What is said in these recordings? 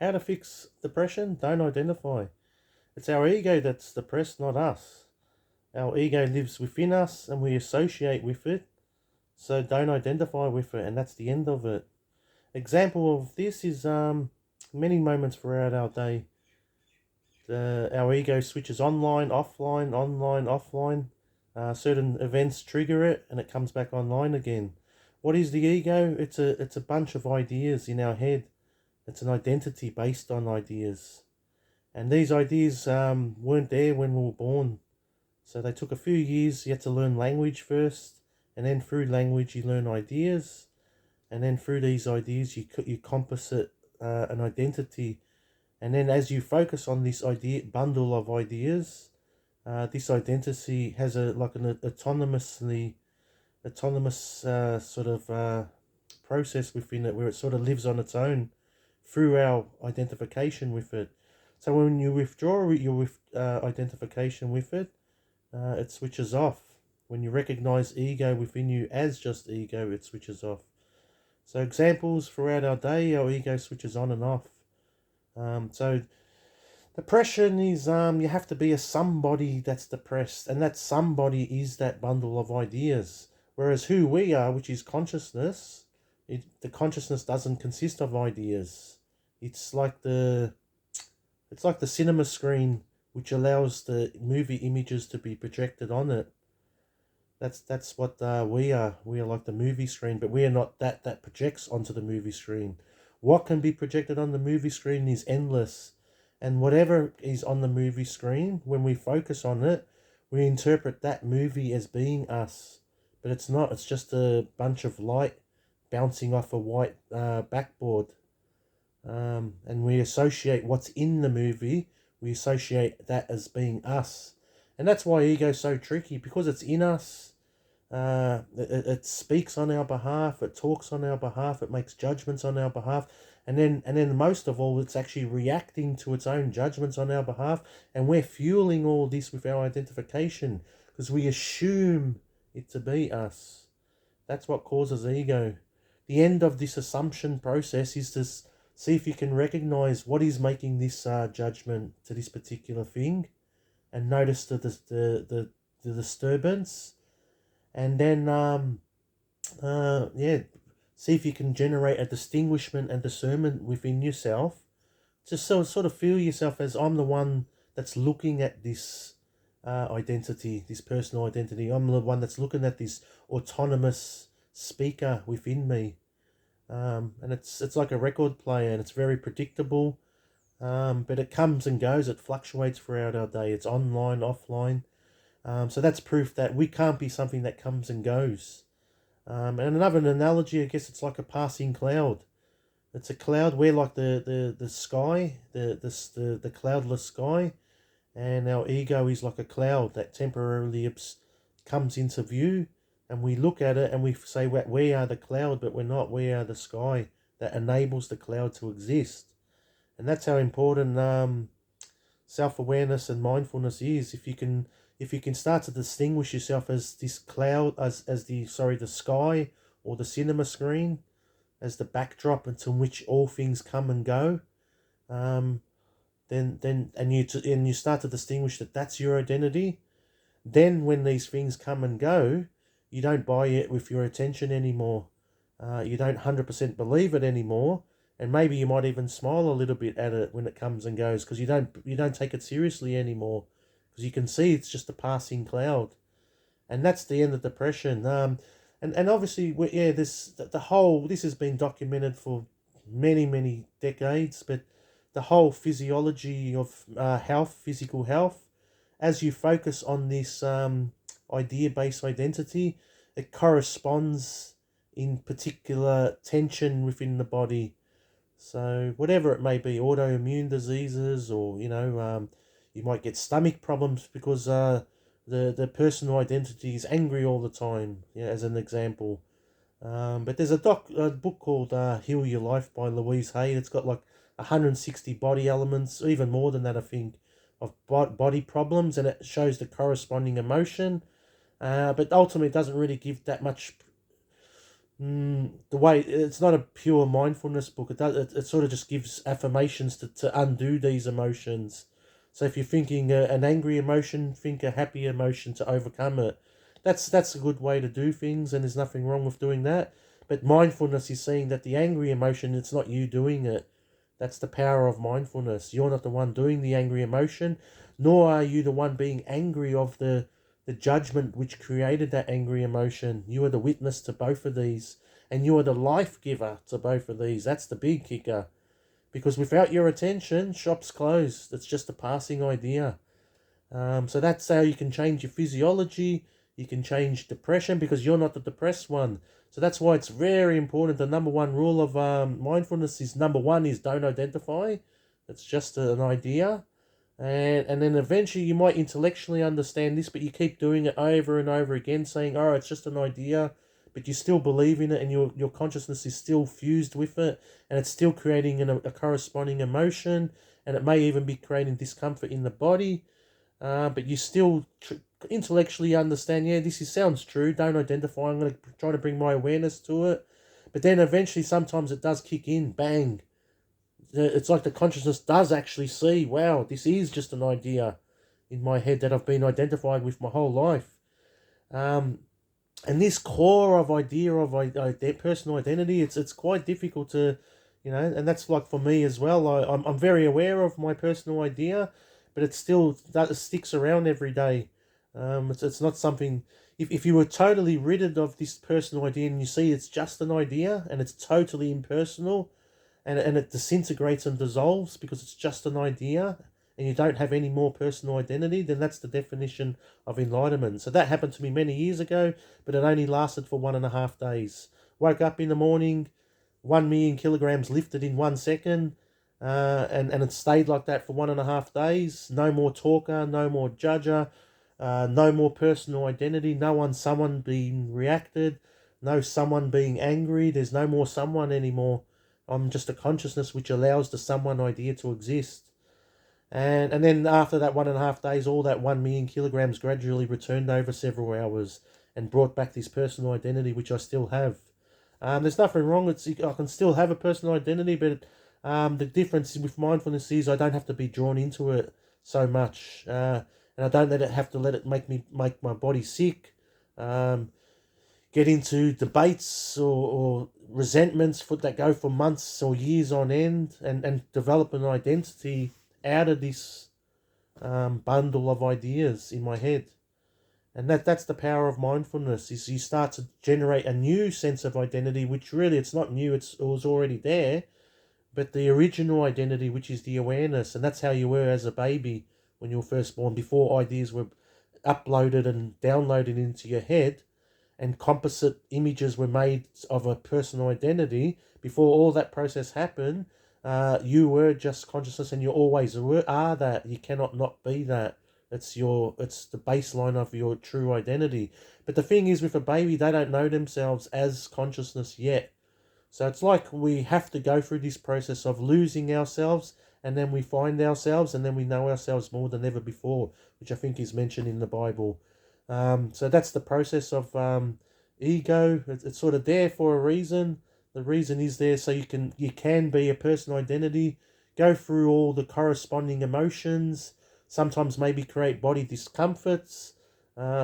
How to fix depression? Don't identify. It's our ego that's depressed, not us. Our ego lives within us and we associate with it. So don't identify with it, and that's the end of it. Example of this is many moments throughout our day. Our ego switches online, offline, online, offline. Certain events trigger it, and it comes back online again. What is the ego? It's a bunch of ideas in our head. It's an identity based on ideas, and these ideas weren't there when we were born. So they took a few years. You had to learn language first, and then through language you learn ideas, and then through these ideas you composite an identity, and then as you focus on this idea bundle of ideas, this identity has a like an autonomous sort of process within it where it sort of lives on its own through our identification with it. So when you withdraw your identification with it, it switches off. When you recognize ego within you as just ego, it switches off. So examples throughout our day, our ego switches on and off. So depression is you have to be a somebody that's depressed, and that somebody is that bundle of ideas. Whereas who we are, which is consciousness, the consciousness doesn't consist of ideas. It's like the cinema screen which allows the movie images to be projected on it. That's what we are. We are like the movie screen, but we are not that projects onto the movie screen. What can be projected on the movie screen is endless. And whatever is on the movie screen, when we focus on it, we interpret that movie as being us. But it's not. It's just a bunch of light bouncing off a white backboard. And we associate what's in the movie, we associate that as being us. And that's why ego is so tricky, because it's in us. It speaks on our behalf, it talks on our behalf, it makes judgments on our behalf, and then most of all, it's actually reacting to its own judgments on our behalf, and we're fueling all this with our identification because we assume it to be us. That's what causes ego. The end of this assumption process is to see if you can recognize what is making this judgment to this particular thing, and notice the disturbance, and then see if you can generate a distinguishment and discernment within yourself, to sort of feel yourself as, I'm the one that's looking at this identity, this personal identity. I'm the one that's looking at this autonomous speaker within me. And it's like a record player, and it's very predictable, but it comes and goes, it fluctuates throughout our day, it's online, offline. So that's proof that we can't be something that comes and goes. And another analogy, I guess, it's like a passing cloud. It's a cloud. We're like the sky, the cloudless sky, and our ego is like a cloud that temporarily comes into view, and we look at it and we say, well, we are the cloud, but we're not. We are the sky that enables the cloud to exist. And that's how important self-awareness and mindfulness is. If you can start to distinguish yourself as this cloud, as the sky or the cinema screen, as the backdrop into which all things come and go, then you start to distinguish that that's your identity. Then when these things come and go, you don't buy it with your attention anymore. You don't 100% believe it anymore, and maybe you might even smile a little bit at it when it comes and goes, because you don't take it seriously anymore, because you can see it's just a passing cloud. And that's the end of depression. And obviously, this has been documented for many decades, but the whole physiology of health, physical health, as you focus on this idea-based identity, it corresponds in particular tension within the body. So whatever it may be, autoimmune diseases, or you might get stomach problems because the personal identity is angry all the time, as an example. But there's a book called Heal Your Life by Louise Hay. It's got like 160 body elements, even more than that, I think, of body problems, and it shows the corresponding emotion. But ultimately, it doesn't really give that much The way it's not a pure mindfulness book. It sort of just gives affirmations to undo these emotions. So if you're thinking an angry emotion, think a happy emotion to overcome it. That's a good way to do things, and there's nothing wrong with doing that. But mindfulness is seeing that the angry emotion, it's not you doing it. That's the power of mindfulness. You're not the one doing the angry emotion, nor are you the one being angry of the judgment which created that angry emotion. You are the witness to both of these, and you are the life giver to both of these. That's the big kicker. Because without your attention, shop's closed. It's just a passing idea. So that's how you can change your physiology. You can change depression because you're not the depressed one. So that's why it's very important. The number one rule of mindfulness is number one is don't identify. It's just an idea. And then eventually you might intellectually understand this, but you keep doing it over and over again, saying, oh, it's just an idea, but you still believe in it, and your consciousness is still fused with it, and it's still creating a corresponding emotion, and it may even be creating discomfort in the body, but you still intellectually understand, yeah, sounds true, don't identify, I'm going to try to bring my awareness to it. But then eventually sometimes it does kick in, bang. It's like the consciousness does actually see, wow, this is just an idea in my head that I've been identified with my whole life. Um, and this core of idea of personal identity, it's quite difficult to, and that's like for me as well. I'm very aware of my personal idea, but it still that sticks around every day. It's not something. If you were totally rid of this personal idea and you see it's just an idea and it's totally impersonal, and it disintegrates and dissolves because it's just an idea and you don't have any more personal identity, then that's the definition of enlightenment. So that happened to me many years ago, but it only lasted for 1.5 days. Woke up in the morning, 1 million kilograms lifted in 1 second, and it stayed like that for 1.5 days. No more talker, no more judger, no more personal identity, someone being reacted, no someone being angry, there's no more someone anymore. I'm just a consciousness which allows the someone idea to exist. And then after that 1.5 days, all that 1 million kilograms gradually returned over several hours and brought back this personal identity, which I still have. There's nothing wrong. I can still have a personal identity, but the difference with mindfulness is I don't have to be drawn into it so much, and I don't have to let it make my body sick. Get into debates or resentments that go for months or years on end, and develop an identity out of this bundle of ideas in my head. And that's the power of mindfulness, is you start to generate a new sense of identity, which really it's not new, it was already there, but the original identity, which is the awareness. And that's how you were as a baby when you were first born, before ideas were uploaded and downloaded into your head and composite images were made of a personal identity. Before all that process happened, you were just consciousness, and you always are that. You cannot not be that. It's the baseline of your true identity. But the thing is, with a baby, they don't know themselves as consciousness yet. So it's like we have to go through this process of losing ourselves, and then we find ourselves, and then we know ourselves more than ever before, which I think is mentioned in the Bible. So that's the process of ego. It's sort of there for a reason. The reason is there so you can be a personal identity, go through all the corresponding emotions, sometimes maybe create body discomforts,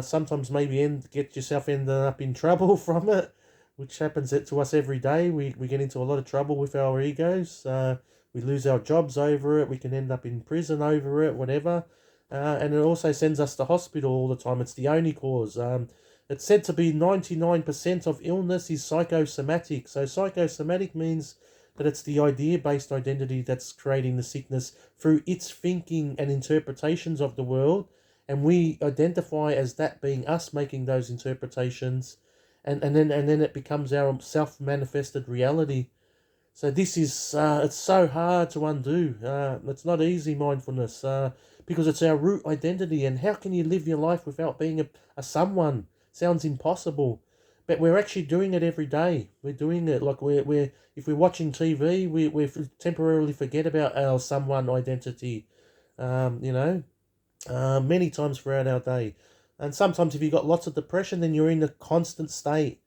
sometimes maybe get yourself ended up in trouble from it, which happens to us every day. We get into a lot of trouble with our egos. We lose our jobs over it. We can end up in prison over it, whatever. And it also sends us to hospital all the time. It's the only cause. It's said to be 99% of illness is psychosomatic. So psychosomatic means that it's the idea-based identity that's creating the sickness through its thinking and interpretations of the world. And we identify as that being us making those interpretations. And then it becomes our self-manifested reality. So this is, it's so hard to undo. It's not easy, mindfulness, because it's our root identity. And how can you live your life without being a someone? Sounds impossible. But we're actually doing it every day. We're doing it. Like if we're watching TV, we temporarily forget about our someone identity, many times throughout our day. And sometimes if you've got lots of depression, then you're in a constant state.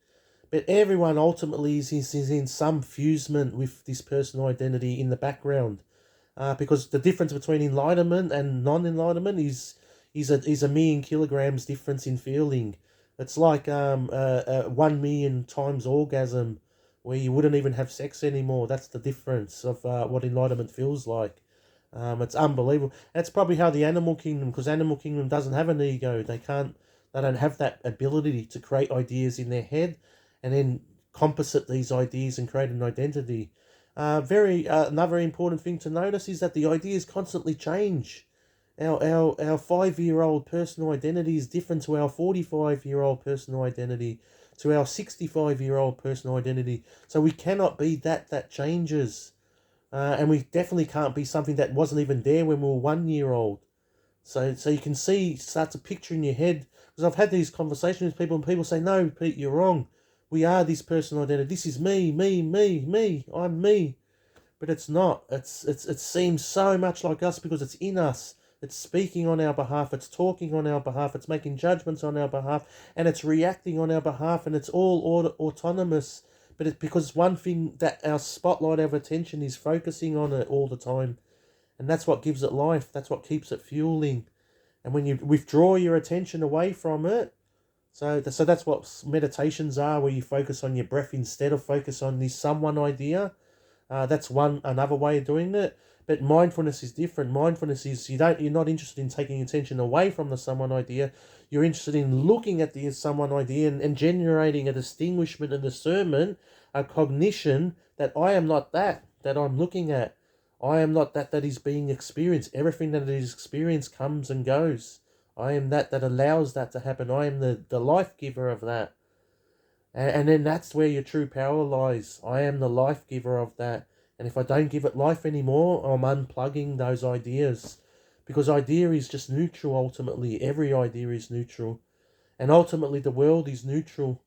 But everyone ultimately is in some fusement with this personal identity in the background. Because the difference between enlightenment and non-enlightenment is a million kilograms difference in feeling. It's like 1 million times orgasm, where you wouldn't even have sex anymore. That's the difference of what enlightenment feels like. It's unbelievable. That's probably how the animal kingdom, because animal kingdom doesn't have an ego. They don't have that ability to create ideas in their head, and then composite these ideas and create an identity. Another important thing to notice is that the ideas constantly change. Our 5-year-old personal identity is different to our 45-year-old personal identity, to our 65-year-old personal identity. So we cannot be that changes. And we definitely can't be something that wasn't even there when we were 1 year old. So you can start to picture in your head, because I've had these conversations with people, and people say, no, Pete, you're wrong. We are this personal identity. This is me, I'm me. But it's not. It seems so much like us because it's in us. It's speaking on our behalf. It's talking on our behalf. It's making judgments on our behalf. And it's reacting on our behalf. And it's all autonomous. But it's because it's one thing that our spotlight of attention is focusing on it all the time. And that's what gives it life. That's what keeps it fueling. And when you withdraw your attention away from it, so that's what meditations are, where you focus on your breath instead of focus on this someone idea. That's another way of doing it. But mindfulness is different. Mindfulness is you're not interested in taking attention away from the someone idea. You're interested in looking at the someone idea and generating a distinguishment, a discernment, a cognition that I am not that I'm looking at. I am not that is being experienced. Everything that is experienced comes and goes. I am that allows that to happen. I am the life giver of that. And then that's where your true power lies. I am the life giver of that. And if I don't give it life anymore, I'm unplugging those ideas. Because idea is just neutral ultimately. Every idea is neutral. And ultimately the world is neutral.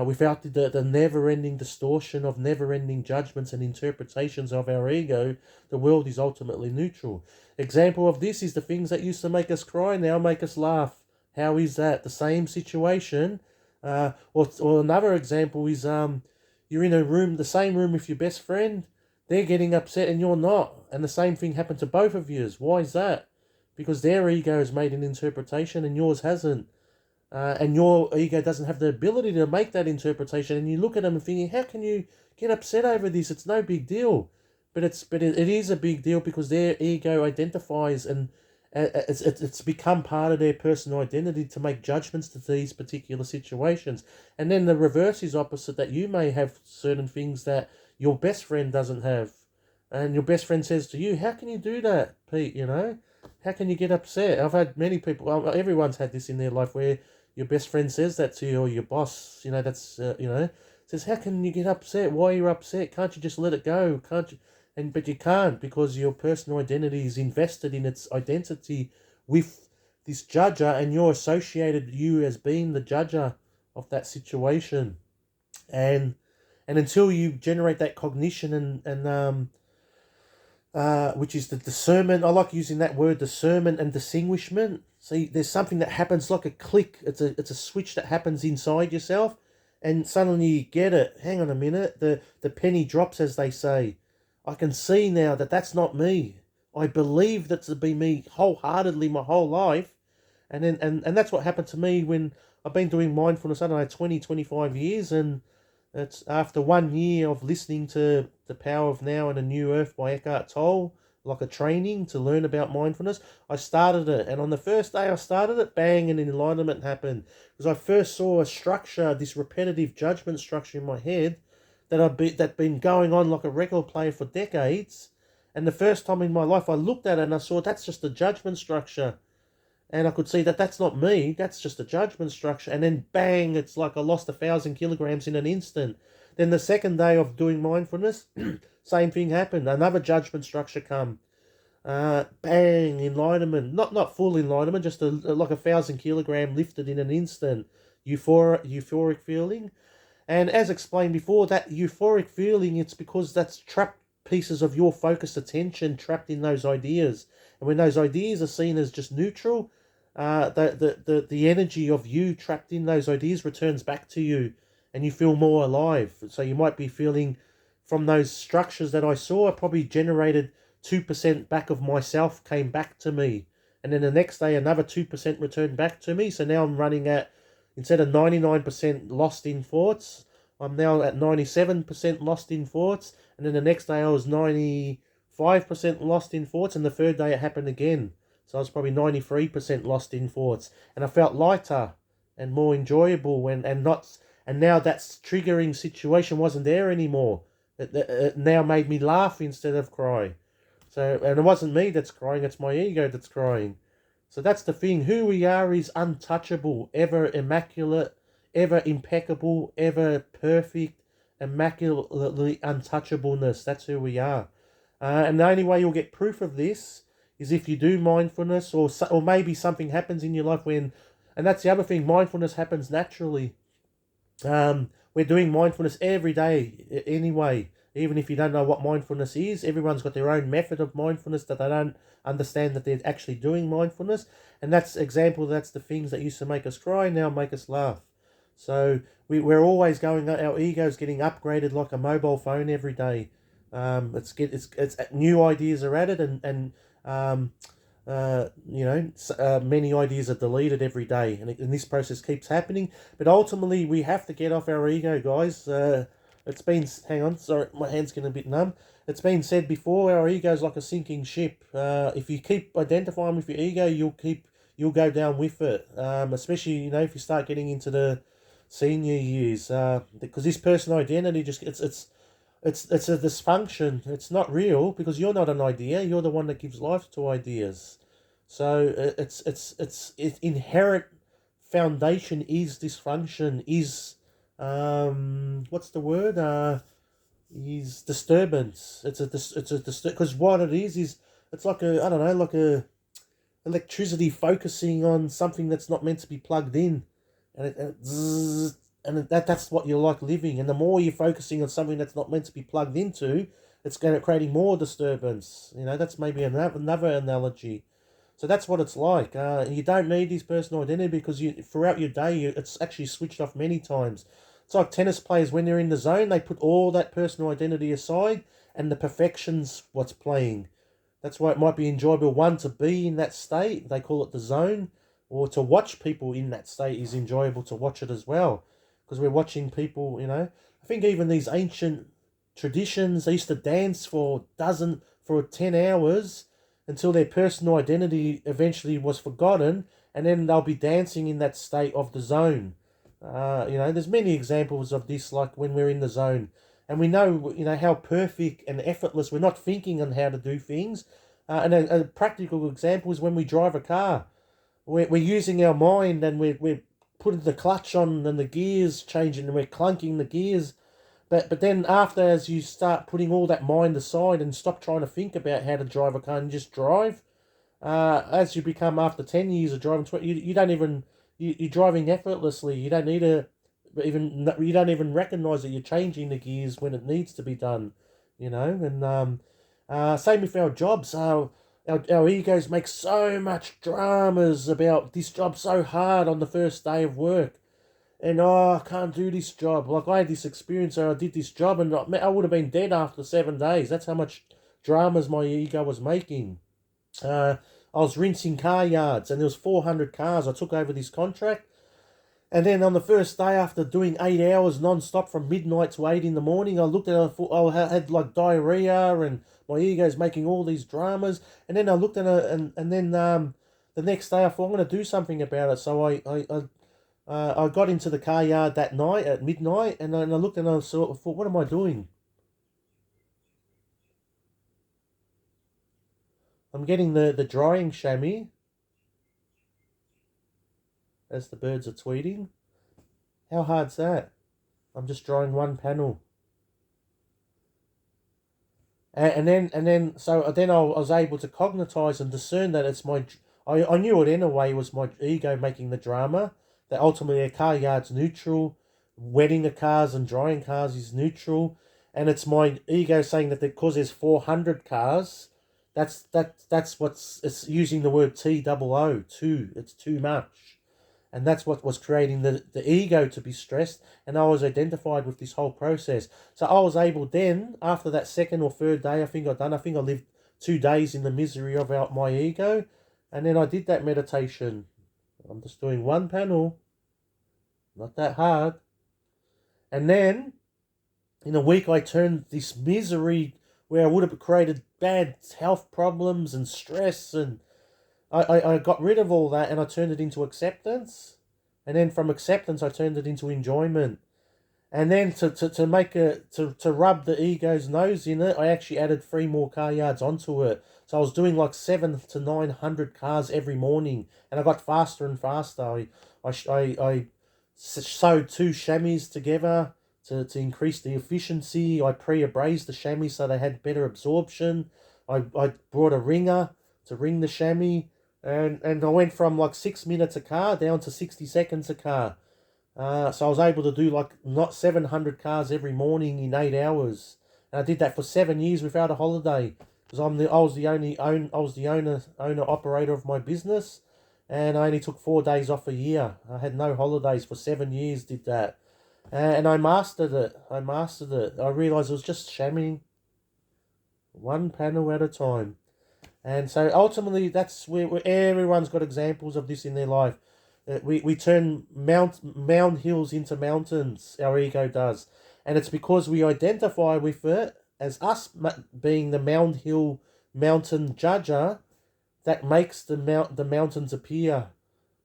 Without the never-ending distortion of never-ending judgments and interpretations of our ego, the world is ultimately neutral. Example of this is the things that used to make us cry now make us laugh. How is that? The same situation. Or another example is you're in the same room with your best friend. They're getting upset and you're not. And the same thing happened to both of you. Why is that? Because their ego has made an interpretation and yours hasn't. And your ego doesn't have the ability to make that interpretation. And you look at them and thinking, how can you get upset over this? It's no big deal. But it is a big deal because their ego identifies and it's become part of their personal identity to make judgments to these particular situations. And then the reverse is opposite, that you may have certain things that your best friend doesn't have. And your best friend says to you, how can you do that, Pete? How can you get upset? I've had many people, everyone's had this in their life where your best friend says that to you, or your boss, says, how can you get upset? Why are you upset? Can't you just let it go? Can't you? But you can't, because your personal identity is invested in its identity with this judger, and you're associated you as being the judger of that situation. And until you generate that cognition and which is the discernment. I like using that word, discernment and distinguishment. See, there's something that happens like a click. It's a switch that happens inside yourself, and suddenly you get it. Hang on a minute. The penny drops, as they say. I can see now that that's not me. I believe that to be me wholeheartedly my whole life. And then and that's what happened to me when I've been doing mindfulness, I don't know, 25 years, and it's after 1 year of listening to The Power of Now and A New Earth by Eckhart Tolle, like a training to learn about mindfulness. I started it, and on the first day I started it, bang, an enlightenment happened. Because I first saw a structure, this repetitive judgment structure in my head that'd been going on like a record player for decades. And the first time in my life I looked at it and I saw that's just a judgment structure. And I could see that that's not me, that's just a judgment structure. And then bang, it's like I lost 1,000 kilograms in an instant. Then the second day of doing mindfulness, same thing happened. Another judgment structure come. Bang, enlightenment. Not full enlightenment, just like 1,000 kilogram lifted in an instant. Euphoric feeling. And as explained before, that euphoric feeling, it's because that's trapped pieces of your focused attention trapped in those ideas. And when those ideas are seen as just neutral, the energy of you trapped in those ideas returns back to you. and you feel more alive. So you might be feeling from those structures that I saw, I probably generated 2% back of myself came back to me. And then the next day, another 2% returned back to me. So now I'm running at, instead of 99% lost in thoughts, I'm now at 97% lost in thoughts. And then the next day, I was 95% lost in thoughts. And the third day, it happened again. So I was probably 93% lost in thoughts. And I felt lighter and more enjoyable and now that triggering situation wasn't there anymore. It now made me laugh instead of cry. So, and it wasn't me that's crying, it's my ego that's crying. So that's the thing. Who we are is untouchable, ever immaculate, ever impeccable, ever perfect, immaculately untouchableness. That's who we are. And the only way you'll get proof of this is if you do mindfulness, or maybe something happens in your life and that's the other thing, mindfulness happens naturally. We're doing mindfulness every day anyway. Even if you don't know what mindfulness is, everyone's got their own method of mindfulness that they don't understand that they're actually doing mindfulness. And that's the things that used to make us cry now make us laugh. So we're always our ego's getting upgraded like a mobile phone every day. It's new ideas are added and many ideas are deleted every day, and this process keeps happening. But ultimately, we have to get off our ego, guys. Hang on, sorry, my hand's getting a bit numb. It's been said before, our ego's like a sinking ship. If you keep identifying with your ego, you'll go down with it. Especially if you start getting into the senior years, because this personal identity it's a dysfunction. It's not real because you're not an idea. You're the one that gives life to ideas. So its inherent foundation is dysfunction. Is what's the word? Is disturbance. Because what it is it's like a, I don't know, like a electricity focusing on something that's not meant to be plugged in, and that's what you're like living. And the more you're focusing on something that's not meant to be plugged into, it's creating more disturbance. That's maybe another analogy. So that's what it's like. You don't need this personal identity because throughout your day, it's actually switched off many times. It's like tennis players when they're in the zone, they put all that personal identity aside, and the perfection's what's playing. That's why it might be enjoyable, one, to be in that state. They call it the zone. Or to watch people in that state is enjoyable to watch it as well. Because we're watching people, I think even these ancient traditions, they used to dance for 10 hours until their personal identity eventually was forgotten. And then they'll be dancing in that state of the zone. There's many examples of this, like when we're in the zone. And we know, how perfect and effortless. We're not thinking on how to do things. And a practical example is when we drive a car. We're using our mind and we're putting the clutch on and the gears changing and we're clunking the gears. But then after, as you start putting all that mind aside and stop trying to think about how to drive a car and just drive, as you become, after 10 years of driving, you don't even, you're driving effortlessly. You don't need you don't even recognize that you're changing the gears when it needs to be done, and same with our jobs. Our egos make so much dramas about this job so hard on the first day of work, and I can't do this job. Like, I had this experience where I did this job and I would have been dead after 7 days. That's how much dramas my ego was making. I was rinsing car yards and there was 400 cars. I took over this contract. And then on the first day, after doing 8 hours non-stop from midnight to 8 in the morning, I looked at it, I had like diarrhea and my ego's making all these dramas. And then I looked at it and then the next day I thought, I'm going to do something about it. So I got into the car yard that night at midnight and I looked and I thought, what am I doing? I'm getting the drying chamois as the birds are tweeting. How hard's that? I'm just drawing one panel. And then I was able to cognitize and discern that it's I knew it anyway, was my ego making the drama, that ultimately a car yard's neutral, wetting the cars and drying cars is neutral, and it's my ego saying that because there's 400 cars, that's it's using the word TOO, too, it's too much. And that's what was creating the ego to be stressed. And I was identified with this whole process. So I was able then, after that second or third day, I think I lived 2 days in the misery of my ego. And then I did that meditation. I'm just doing one panel, not that hard. And then in a week, I turned this misery where I would have created bad health problems and stress, and I got rid of all that and I turned it into acceptance. And then from acceptance, I turned it into enjoyment. And then to rub the ego's nose in it, I actually added 3 more car yards onto it. So I was doing like 700 to 900 cars every morning, and I got faster and faster. I sewed 2 chamois together to increase the efficiency. I pre-abrased the chamois so they had better absorption. I brought a ringer to ring the chamois, and I went from like 6 minutes a car down to 60 seconds a car. So I was able to do like not 700 cars every morning in 8 hours. And I did that for 7 years without a holiday, because I was the owner operator of my business, and I only took 4 days off a year. I had no holidays for 7 years. Did that, and I mastered it. I realized it was just shamming, one panel at a time. And so ultimately, that's where everyone's got examples of this in their life. We turn mound hills into mountains, our ego does. And it's because we identify with it as us being the mountain judger that makes the mountains appear.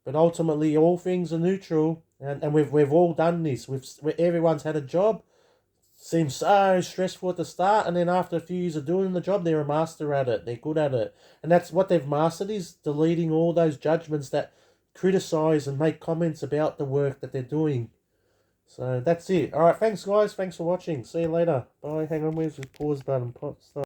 But ultimately, all things are neutral. And we've all done this. Everyone's had a job. Seems so stressful at the start, and then after a few years of doing the job, they're a master at it. They're good at it. And that's what they've mastered, is deleting all those judgments that criticize and make comments about the work that they're doing. So that's it. All right, thanks guys. Thanks for watching. See you later. Bye. Hang on, where's the pause button? Stop.